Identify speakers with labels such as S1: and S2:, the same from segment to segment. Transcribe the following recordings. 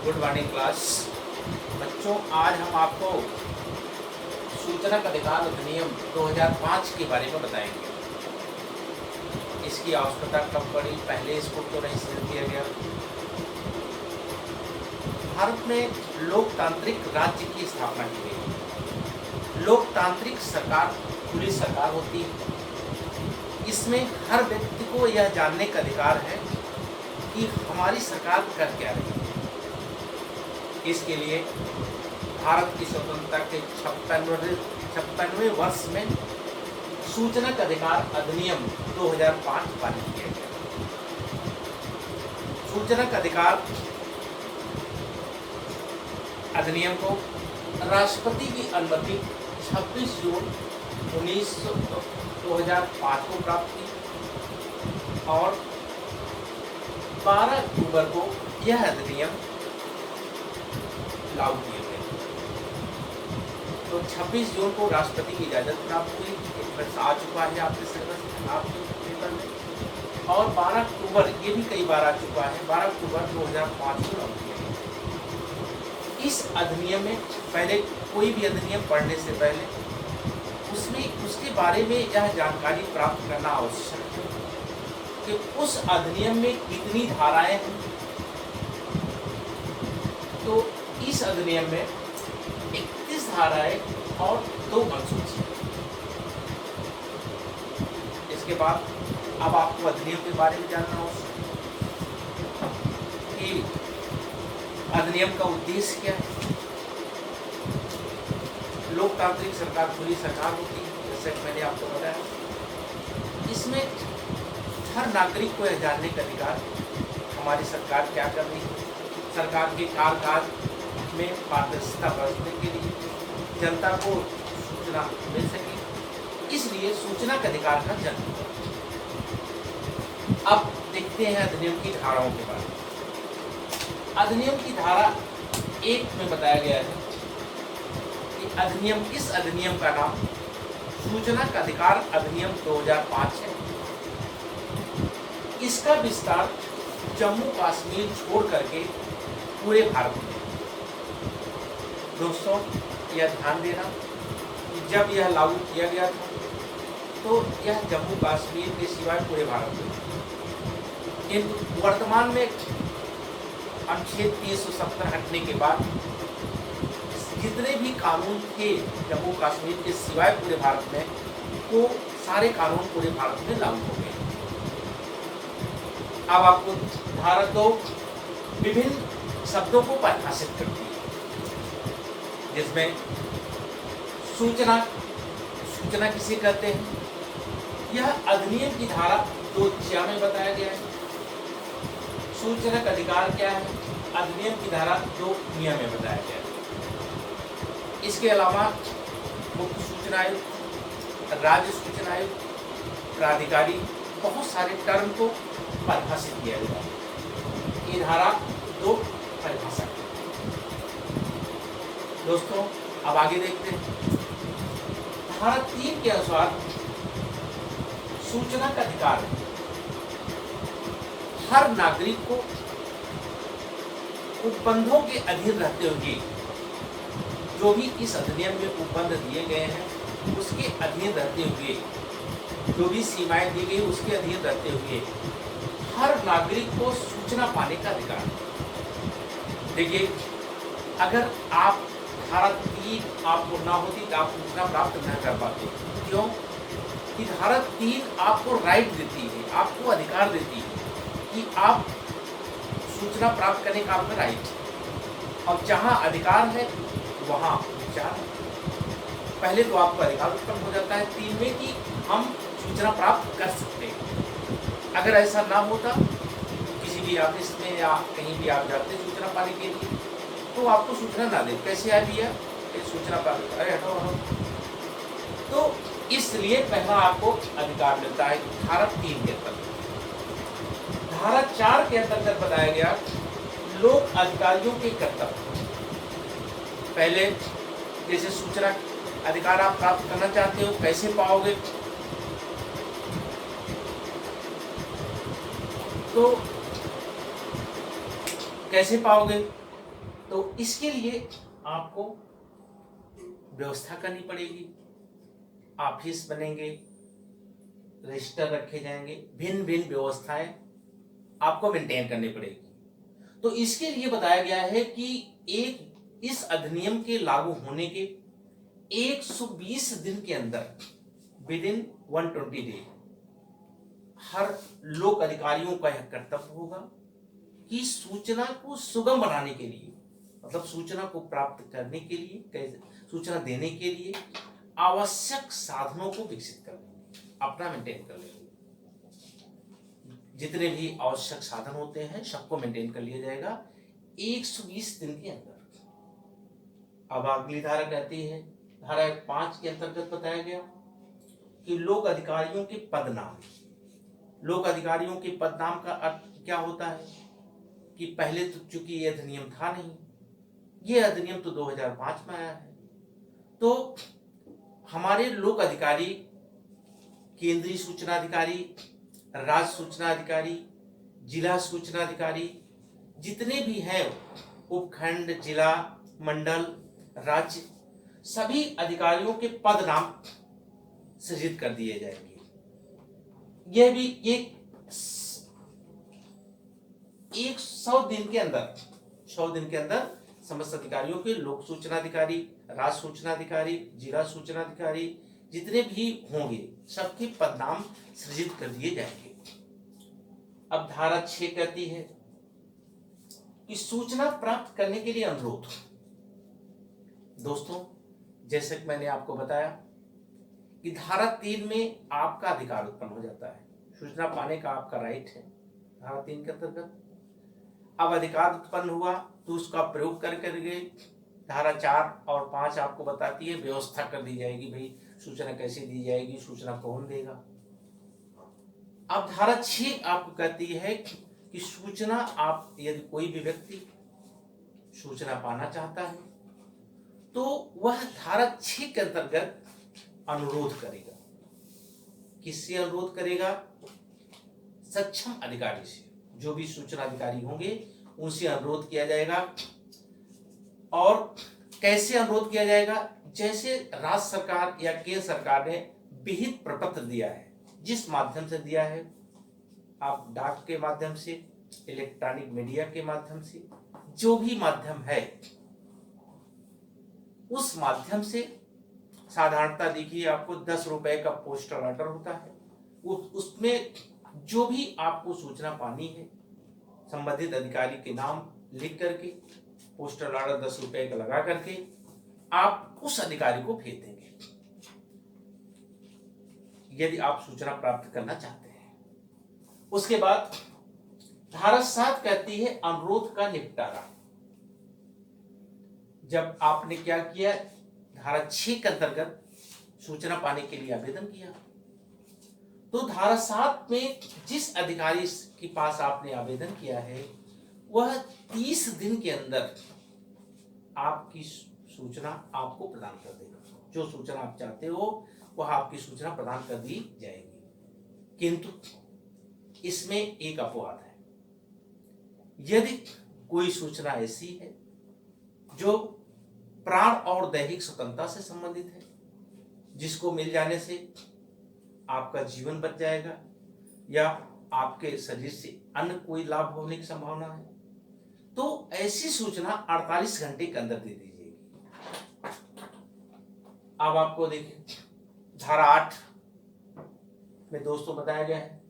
S1: Good morning class. बच्चों, आज हम आपको सूचना का अधिकार अधिनियम 2005 के बारे में बताएंगे। इसकी आवश्यकता कब पड़ी, पहले इसको क्यों नहीं शुरू किया गया। भारत में लोकतांत्रिक राज्य की स्थापना की गई। लोकतांत्रिक सरकार खुली सरकार होती है। इसमें हर व्यक्ति को यह जानने का अधिकार है कि हमारी सरकार कर क्या रही है। इसके लिए भारत की स्वतंत्रता के 56वें वर्ष में सूचना का अधिकार अधिनियम 2005 पारित किया गया। सूचना का अधिकार अधिनियम को राष्ट्रपति की अनुमति 26 जून 2005 को प्राप्त की और 12 अक्टूबर को यह अधिनियम लागू किए गए। तो 26 जून को राष्ट्रपति की इजाज़त प्राप्त हुई, एक वर्ष आ चुका है आपके सिलेबस आपके पेपर में, और 12 अक्टूबर ये भी कई बार आ चुका है, 12 अक्टूबर 2005 को लागू किया गया। इस अधिनियम में पहले कोई भी अधिनियम पढ़ने से पहले उसमें उसके बारे में यह जानकारी प्राप्त करना आवश्यक है कि उस अधिनियम में कितनी धाराएं हैं। तो इस अधिनियम में 31 धाराएं और 2 अनुसूची। इसके बाद अब आपको अधिनियम के बारे में जानना हो कि अधिनियम का उद्देश्य क्या है। लोकतांत्रिक सरकार खुली सरकार होती है, जैसे मैंने आपको बताया। इसमें हर नागरिक को यह जानने का अधिकार हमारी सरकार क्या कर रही है, सरकार के कामकाज में पारदर्शिता बरतने के लिए जनता को सूचना मिल सके, इसलिए सूचना के अधिकार का जन्म हुआ। अब देखते हैं अधिनियम की धाराओं के बारे में। अधिनियम की धारा 1 में बताया गया है कि इस अधिनियम का नाम सूचना का अधिकार अधिनियम 2005 है। इसका विस्तार जम्मू कश्मीर छोड़ करके पूरे भारत में। दोस्तों, यह ध्यान देना कि जब यह लागू किया गया था तो यह जम्मू कश्मीर के सिवाय पूरे भारत में, किंतु वर्तमान में अनुच्छेद 370 हटने के बाद जितने भी कानून थे जम्मू कश्मीर के सिवाय पूरे भारत में, वो सारे कानून पूरे भारत में लागू हो गए। अब आपको धारा 2 विभिन्न शब्दों को परिभाषित करती है, जिसमें सूचना किसे कहते हैं, यह अधिनियम की धारा 2 में बताया गया है। सूचना का अधिकार क्या है, अधिनियम की धारा 2 में बताया गया है। इसके अलावा मुख्य सूचना आयुक्त, राज्य सूचना आयुक्त, प्राधिकारी, बहुत सारे टर्म को परिभाषित किया गया है। ये धारा 2 परिभाषा। दोस्तों, अब आगे देखते हैं। धारा 3 के अनुसार सूचना का अधिकार है हर नागरिक को उपबंधों के अधीन रहते हुए, जो भी इस अधिनियम में उपबंध दिए गए हैं उसके अधीन रहते हुए, जो भी सीमाएं दी गई उसके अधीन रहते हुए हर नागरिक को सूचना पाने का अधिकार है। देखिए, अगर आप धारा 3 आपको ना होती तो आप सूचना प्राप्त न कर पाते। क्यों? कि धारा 3 आपको राइट देती है, आपको अधिकार देती है कि आप सूचना प्राप्त करने का आपका राइट है। और जहाँ अधिकार है वहाँ विचार है। पहले तो आपको अधिकार उत्पन्न हो जाता है 3 में कि हम सूचना प्राप्त कर सकते हैं। अगर ऐसा ना होता, किसी भी ऑफिस में या कहीं भी आप जाते सूचना पाने के लिए, तो आपको सूचना ना दे, कैसे आ दिया ये सूचना प्राप्त, अरे हटो हटो। तो इसलिए पहला आपको अधिकार मिलता है धारा 3 के अंतर्गत। धारा 4 के अंतर्गत बताया गया लोक अधिकारियों के कर्तव्य। पहले जैसे सूचना अधिकार आप प्राप्त करना चाहते हो, कैसे पाओगे, तो कैसे पाओगे? तो इसके लिए आपको व्यवस्था करनी पड़ेगी, ऑफिस बनेंगे, रजिस्टर रखे जाएंगे, भिन्न भिन्न व्यवस्थाएं आपको मेंटेन करनी पड़ेगी। तो इसके लिए बताया गया है कि इस अधिनियम के लागू होने के 120 दिन के अंदर, विद इन 120 डे, हर लोक अधिकारियों का यह कर्तव्य होगा कि सूचना को सुगम बनाने के लिए, मतलब सूचना को प्राप्त करने के लिए, कैसे सूचना देने के लिए आवश्यक साधनों को विकसित कर लेंगे, अपना मेंटेन कर लेंगे। जितने भी आवश्यक साधन होते हैं सबको मेंटेन कर लिया जाएगा 120 दिन के अंदर। अब अगली धारा कहती है, धारा 5 के अंतर्गत बताया गया कि लोक अधिकारियों के पदनाम। लोक अधिकारियों के पदनाम का अर्थ क्या होता है कि पहले तो चूंकि यह अधिनियम था नहीं, यह अधिनियम तो 2005 में आया है, तो हमारे लोक अधिकारी, केंद्रीय सूचना अधिकारी, राज्य सूचना अधिकारी, जिला सूचना अधिकारी, जितने भी हैं उपखंड, जिला, मंडल, राज्य, सभी अधिकारियों के पद नाम सृजित कर दिए जाएंगे। यह भी एक 100 दिन के अंदर, 100 दिन के अंदर समस्त अधिकारियों के, लोक सूचना अधिकारी, राज्य सूचना अधिकारी, जिला सूचना अधिकारी, जितने भी होंगे सबके पद नाम सृजित कर दिए जाएंगे। अब धारा 6 कहती है कि सूचना प्राप्त करने के लिए अनुरोध। दोस्तों, जैसे कि मैंने आपको बताया कि धारा 3 में आपका अधिकार उत्पन्न हो जाता है, सूचना पाने का आपका राइट है धारा 3 के अंतर्गत। अब अधिकार उत्पन्न हुआ तो उसका प्रयोग करके धारा 4 और 5 आपको बताती है, व्यवस्था कर दी जाएगी, भाई सूचना कैसे दी जाएगी, सूचना कौन देगा। अब धारा 6 आपको कहती है कि सूचना, आप यदि कोई भी व्यक्ति सूचना पाना चाहता है तो वह धारा 6 के अंतर्गत अनुरोध करेगा। किससे अनुरोध करेगा? सक्षम अधिकारी से, जो भी सूचना अधिकारी होंगे उनसे अनुरोध किया जाएगा। और कैसे अनुरोध किया जाएगा? जैसे राज्य सरकार या केंद्र सरकार ने विहित प्रपत्र दिया है, जिस माध्यम से दिया है, आप डाक के माध्यम से, इलेक्ट्रॉनिक मीडिया के माध्यम से, जो भी माध्यम है उस माध्यम से, साधारणता देखिए आपको 10 रुपए का पोस्टल ऑर्डर होता है, उसमें जो भी आपको सूचना पानी है, संबंधित अधिकारी के नाम लिख करके पोस्टल ऑर्डर 10 रुपए का लगा करके आप उस अधिकारी को भेज देंगे, यदि आप सूचना प्राप्त करना चाहते हैं। उसके बाद धारा 7 कहती है अनुरोध का निपटारा। जब आपने क्या किया, धारा 6 के अंतर्गत सूचना पाने के लिए आवेदन किया, तो धारा 7 में जिस अधिकारी के पास आपने आवेदन किया है वह 30 दिन के अंदर आपकी सूचना आपको प्रदान कर देगा। जो सूचना आप चाहते हो वह आपकी सूचना प्रदान कर दी जाएगी। किंतु इसमें एक अपवाद है, यदि कोई सूचना ऐसी है जो प्राण और दैहिक स्वतंत्रता से संबंधित है, जिसको मिल जाने से आपका जीवन बच जाएगा या आपके शरीर से अन्य कोई लाभ होने की संभावना है, तो ऐसी सूचना 48 घंटे के अंदर दे दी जाएगी। अब आपको देखिए धारा 8 में दोस्तों बताया गया है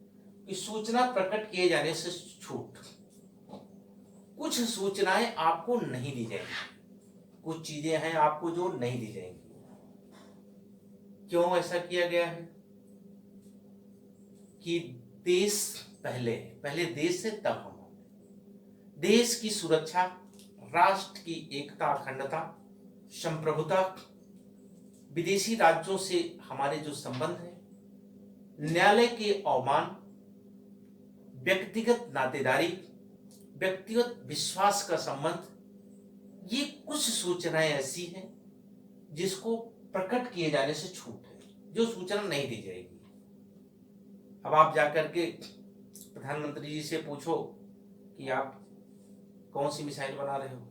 S1: कि सूचना प्रकट किए जाने से छूट। कुछ सूचनाएं आपको नहीं दी जाएंगी, कुछ चीजें हैं आपको जो नहीं दी जाएंगी। क्यों ऐसा किया गया है? कि देश पहले देश से तब हम होंगे। देश की सुरक्षा, राष्ट्र की एकता, अखंडता, संप्रभुता, विदेशी राज्यों से हमारे जो संबंध है, न्यायालय के अवमान, व्यक्तिगत नातेदारी, व्यक्तिगत विश्वास का संबंध, ये कुछ सूचनाएं ऐसी हैं जिसको प्रकट किए जाने से छूट है, जो सूचना नहीं दी जाएगी। अब आप जाकर के प्रधानमंत्री जी से पूछो कि आप कौन सी मिसाइल बना रहे हो,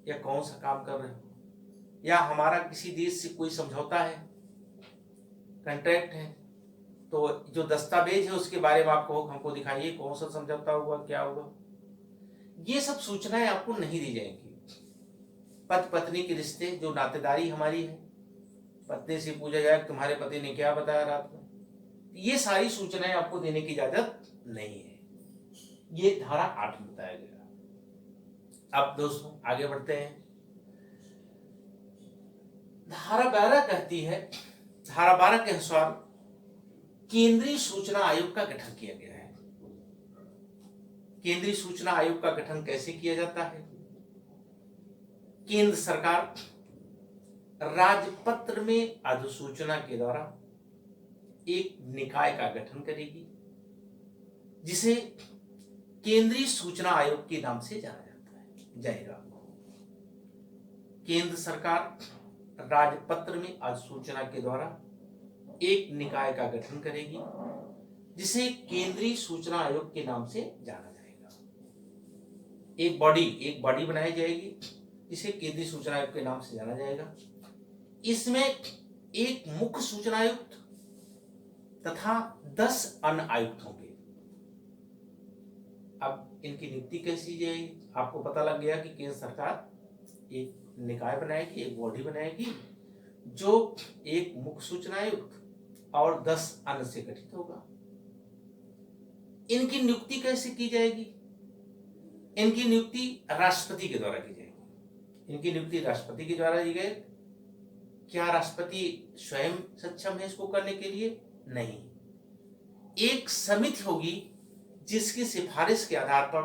S1: या कौन सा काम कर रहे हो, या हमारा किसी देश से कोई समझौता है, कॉन्ट्रैक्ट है, तो जो दस्तावेज है उसके बारे में आपको हमको दिखाइए, कौन सा समझौता हुआ, क्या हुआ। ये सब सूचनाएं आपको नहीं दी जाएंगी। पति पत्नी के रिश्ते, जो नातेदारी हमारी है, पत्नी से पूछा जाए तुम्हारे पति ने क्या बताया रात में, ये सारी सूचनाएं आपको देने की इजाजत नहीं है। ये धारा 8 में बताया गया। अब दोस्तों आगे बढ़ते हैं। धारा 12 कहती है, धारा 12 के अनुसार केंद्रीय सूचना आयोग का गठन किया गया है। केंद्रीय सूचना आयोग का गठन कैसे किया जाता है? केंद्र सरकार राजपत्र में अधिसूचना के द्वारा एक निकाय का गठन करेगी, जिसे केंद्रीय सूचना आयोग के नाम से जाना जाएगा। केंद्र सरकार राजपत्र में अधिसूचना के द्वारा एक निकाय का गठन करेगी, जिसे केंद्रीय सूचना आयोग के नाम से जाना जाएगा। एक बॉडी बनाई जाएगी, जिसे केंद्रीय सूचना आयोग के नाम से जाना जाएगा। इसमें एक मुख्य सूचना आयुक्त तथा 10 अन्य आयुक्त होंगे। अब इनकी नियुक्ति कैसी जाएगी? आपको पता लग गया कि केंद्र सरकार एक निकाय बनाएगी, एक बॉडी बनाएगी, जो एक मुख्य सूचना आयुक्त और 10 अन्य से गठित होगा। इनकी नियुक्ति कैसे की जाएगी? इनकी नियुक्ति राष्ट्रपति के द्वारा की जाएगी। इनकी नियुक्ति राष्ट्रपति के द्वारा की गई। क्या राष्ट्रपति स्वयं सक्षम है इसको करने के लिए? नहीं, एक समिति होगी जिसकी सिफारिश के आधार पर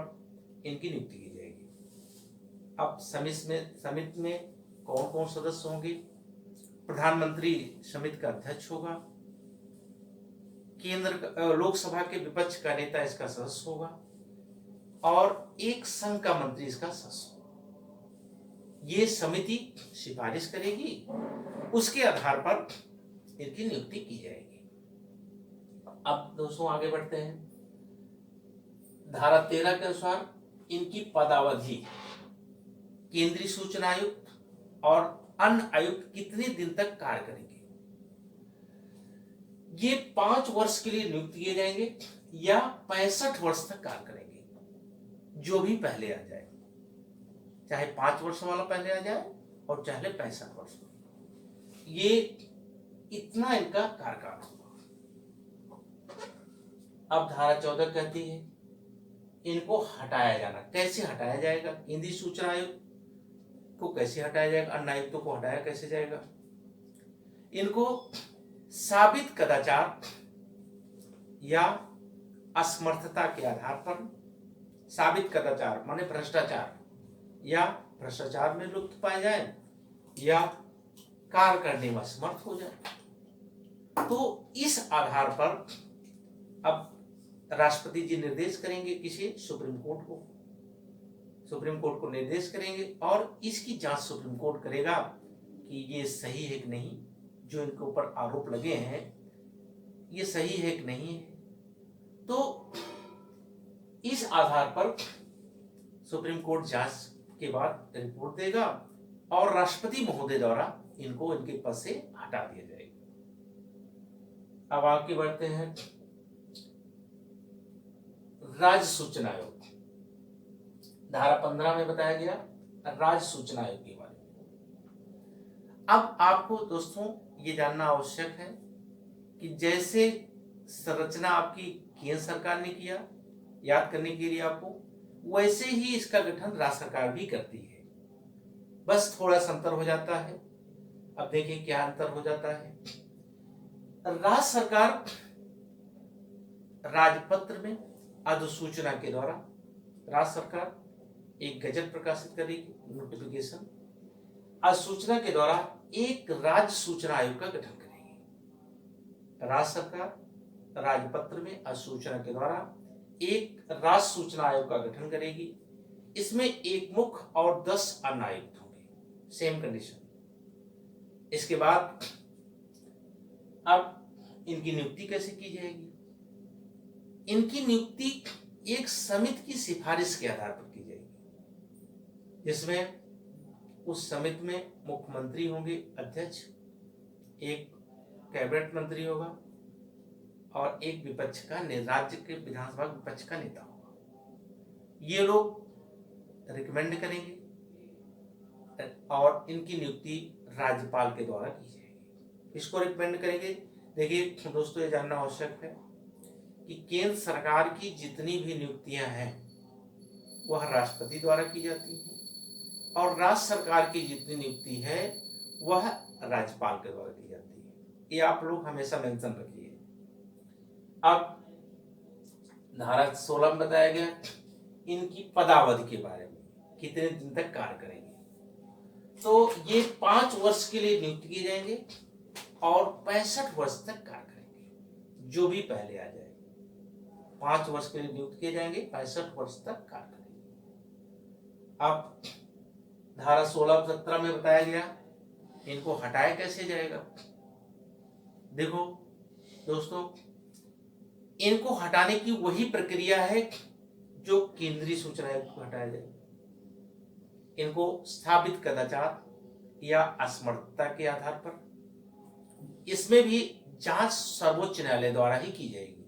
S1: इनकी नियुक्ति की जाएगी। अब समिति में कौन कौन सदस्य होंगे? प्रधानमंत्री समिति का अध्यक्ष होगा, केंद्र लोकसभा के विपक्ष का नेता इसका सदस्य होगा, और एक संघ का मंत्री इसका सदस्य होगा। ये समिति सिफारिश करेगी, उसके आधार पर इनकी नियुक्ति की जाएगी। अब दोस्तों आगे बढ़ते हैं। धारा 13 के अनुसार इनकी पदावधि, केंद्रीय सूचना आयुक्त और अन्य आयुक्त कितने दिन तक कार्य करेंगे? ये 5 वर्ष के लिए नियुक्त किए जाएंगे या 65 वर्ष तक कार्य करेंगे, जो भी पहले आ जाए, चाहे 5 वर्ष वाला पहले आ जाए और चाहे 65 वर्ष। ये इतना इनका कार्यकाल होगा। अब धारा 14 कहती है इनको हटाया जाना। कैसे हटाया जाएगा? केंद्रीय सूचना आयोग को कैसे हटाया जाएगा? अन्य आयुक्तों को हटाया कैसे जाएगा? इनको साबित कदाचार या असमर्थता के आधार पर, साबित कदाचार माने भ्रष्टाचार, या भ्रष्टाचार में लुप्त पाए जाए या कार्य करने में असमर्थ हो जाए, तो इस आधार पर अब राष्ट्रपति जी निर्देश करेंगे किसे? सुप्रीम कोर्ट को। सुप्रीम कोर्ट को निर्देश करेंगे और इसकी जांच सुप्रीम कोर्ट करेगा कि ये सही है कि नहीं, जो इनके ऊपर आरोप लगे हैं ये सही है कि नहीं है। तो इस आधार पर सुप्रीम कोर्ट जांच के बाद रिपोर्ट देगा और राष्ट्रपति महोदय द्वारा इनको इनके पद से हटा दिया जाएगा। अब आगे बढ़ते हैं। राज्य सूचना आयोग, धारा 15 में बताया गया राज्य सूचना आयोग के बारे में। अब आपको दोस्तों ये जानना आवश्यक है कि जैसे संरचना आपकी केंद्र सरकार ने किया, याद करने के लिए आपको, वैसे ही इसका गठन राज्य सरकार भी करती है, बस थोड़ा सा अंतर हो जाता है। अब देखिए क्या अंतर हो जाता है। राज्य सरकार राजपत्र में अधिसूचना के द्वारा राज्य सरकार एक गजट प्रकाशित करेगी, नोटिफिकेशन। अधिसूचना के द्वारा एक राज्य सूचना आयोग का गठन करेगी। राज्य सरकार राजपत्र में अधिसूचना के द्वारा एक राज्य सूचना आयोग का गठन करेगी। इसमें एक मुख्य और 10 अन्य आयुक्त होंगे, सेम कंडीशन। इसके बाद अब इनकी नियुक्ति कैसे की जाएगी? इनकी नियुक्ति एक समिति की सिफारिश के आधार पर की जाएगी, जिसमें उस समिति में मुख्यमंत्री होंगे अध्यक्ष, एक कैबिनेट मंत्री होगा और एक विपक्ष का राज्य के विधानसभा विपक्ष का नेता होगा। ये लोग रिकमेंड करेंगे और इनकी नियुक्ति राज्यपाल के द्वारा की जाएगी। इसको रिकमेंड करेंगे। देखिए दोस्तों, ये जानना आवश्यक है कि केंद्र सरकार की जितनी भी नियुक्तियां हैं वह राष्ट्रपति द्वारा की जाती हैं और राज्य सरकार की जितनी नियुक्ति है वह राज्यपाल के द्वारा की जाती है। ये आप लोग हमेशा मेंशन रखिए। अब धारा 16 में बताया गया इनकी पदावधि के बारे में, कितने दिन तक कार्य करेंगे। तो ये 5 वर्ष के लिए नियुक्त किए जाएंगे और 65 वर्ष तक कार्य करेंगे, जो भी पहले आ जाए। 5 वर्ष के लिए नियुक्त किए जाएंगे, 65 वर्ष तक कार्य करेंगे। अब धारा 16-17 में बताया गया इनको हटाया कैसे जाएगा। देखो दोस्तों, इनको हटाने की वही प्रक्रिया है जो केंद्रीय सूचना आयोग को हटाया जाए। इनको स्थापित कदाचार या असमर्थता के आधार पर, इसमें भी जांच सर्वोच्च न्यायालय द्वारा ही की जाएगी।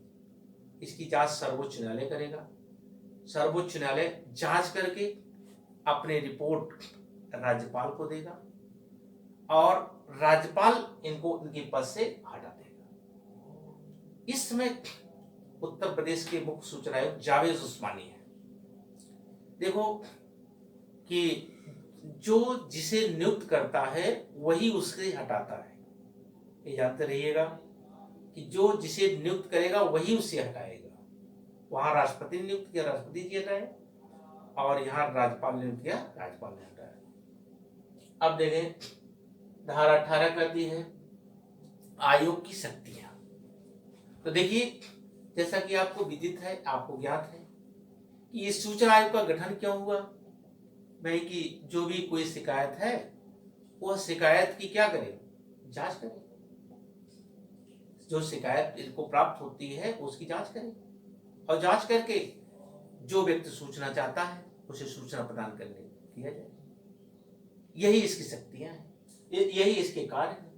S1: इसकी जांच सर्वोच्च न्यायालय करेगा। सर्वोच्च न्यायालय जांच करके अपनी रिपोर्ट राज्यपाल को देगा और राज्यपाल इनको इनके पद से हटा देगा। इस समय उत्तर प्रदेश के मुख्य सूचना आयुक्त जावेद उस्मानी है। देखो कि जो जिसे नियुक्त करता है वही उससे हटाता है। ये जानते रहिएगा कि जो जिसे नियुक्त करेगा वही उससे हटाएगा। वहां राष्ट्रपति ने नियुक्त किया, राष्ट्रपति जी हटाए, और यहाँ राज्यपाल ने नियुक्त किया, राज्यपाल ने हटाया। अब देखें धारा 18 कहती है आयोग की शक्तियां। तो देखिए, जैसा कि आपको विदित है, आपको ज्ञात है कि इस सूचना आयोग का गठन क्यों हुआ। भाई कि जो भी कोई शिकायत है वह शिकायत की क्या करे, जांच करे। जो शिकायत इनको प्राप्त होती है उसकी जांच करे और जांच करके जो व्यक्ति सूचना चाहता है उसे सूचना प्रदान करने किया जाए। यही इसकी शक्तियां हैं, यही इसके कार्य हैं।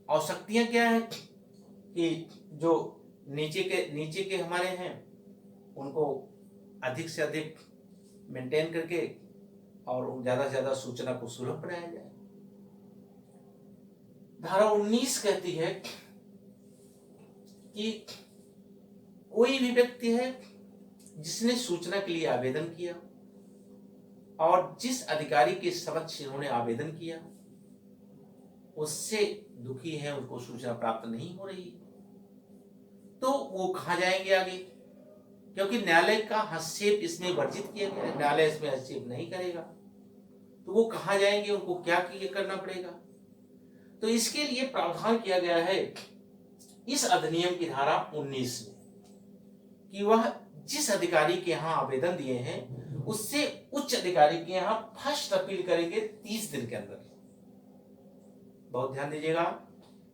S1: और शक्तियां क्या है कि जो नीचे के हमारे हैं उनको अधिक से अधिक मेंटेन करके और ज्यादा से ज्यादा सूचना को सुलभ बनाया जाए। धारा 19 कहती है कि कोई भी व्यक्ति है जिसने सूचना के लिए आवेदन किया और जिस अधिकारी के समक्ष इन्होंने आवेदन किया उससे दुखी है, उनको सूचना प्राप्त नहीं हो रही, तो वो कहां जाएंगे आगे, क्योंकि न्यायालय का हस्तक्षेप इसमें वर्जित किया गया है। न्यायालय इसमें हस्तक्षेप नहीं करेगा तो वो कहां जाएंगे, उनको क्या करना पड़ेगा। तो इसके लिए प्रावधान किया गया है इस अधिनियम की धारा 19 में कि वह जिस अधिकारी के यहाँ आवेदन दिए हैं उससे उच्च अधिकारी के यहाँ फर्स्ट अपील करेंगे 30 दिन के अंदर। बहुत ध्यान दीजिएगा,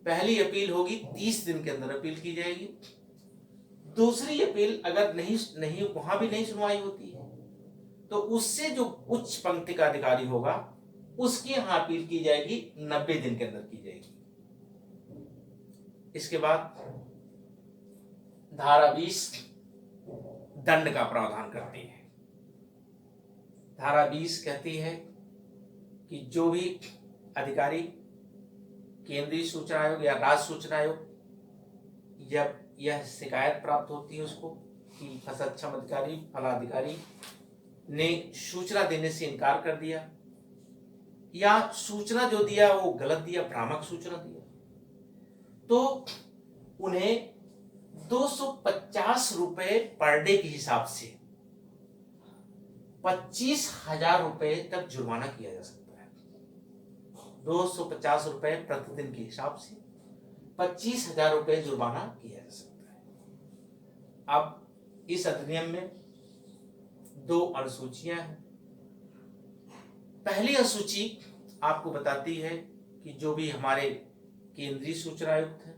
S1: पहली अपील होगी 30 दिन के अंदर अपील की जाएगी। दूसरी अपील अगर नहीं वहां भी नहीं सुनवाई होती है तो उससे जो उच्च पंक्ति का अधिकारी होगा उसके यहां अपील की जाएगी, 90 दिन के अंदर की जाएगी। इसके बाद धारा 20 दंड का प्रावधान करती है। धारा 20 कहती है कि जो भी अधिकारी केंद्रीय सूचना आयोग या राज्य सूचना आयोग जब यह शिकायत प्राप्त होती है उसको कि फसलक्षम अधिकारी फलाधिकारी ने सूचना देने से इनकार कर दिया या सूचना जो दिया वो गलत दिया, भ्रामक सूचना दिया, तो उन्हें 250 रुपए पर डे के हिसाब से 25,000 रुपए तक जुर्माना किया जा सकता है। 250 रुपए प्रतिदिन के हिसाब से 25,000 रुपए जुर्माना किया जा सकता है। अब इस अधिनियम में 2 अनुसूचियां हैं। पहली अनुसूची आपको बताती है कि जो भी हमारे केंद्रीय सूचना आयुक्त हैं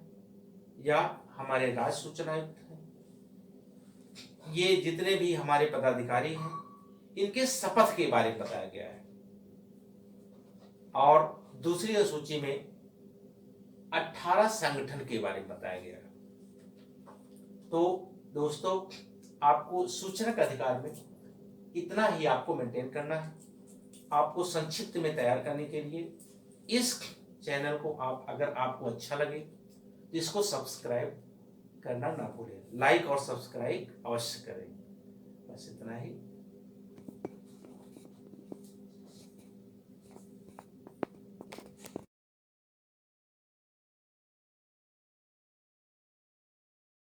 S1: या हमारे राज्य सूचना आयुक्त हैं, ये जितने भी हमारे पदाधिकारी हैं इनके शपथ के बारे में बताया गया है। और दूसरी अनुसूची में 18 संगठन के बारे में बताया गया है। तो दोस्तों, आपको सूचना के अधिकार में इतना ही आपको मेंटेन करना है। आपको संक्षिप्त में तैयार करने के लिए इस चैनल को आप, अगर आपको अच्छा लगे तो इसको सब्सक्राइब करना ना भूलें, लाइक और सब्सक्राइब अवश्य करें। बस इतना ही।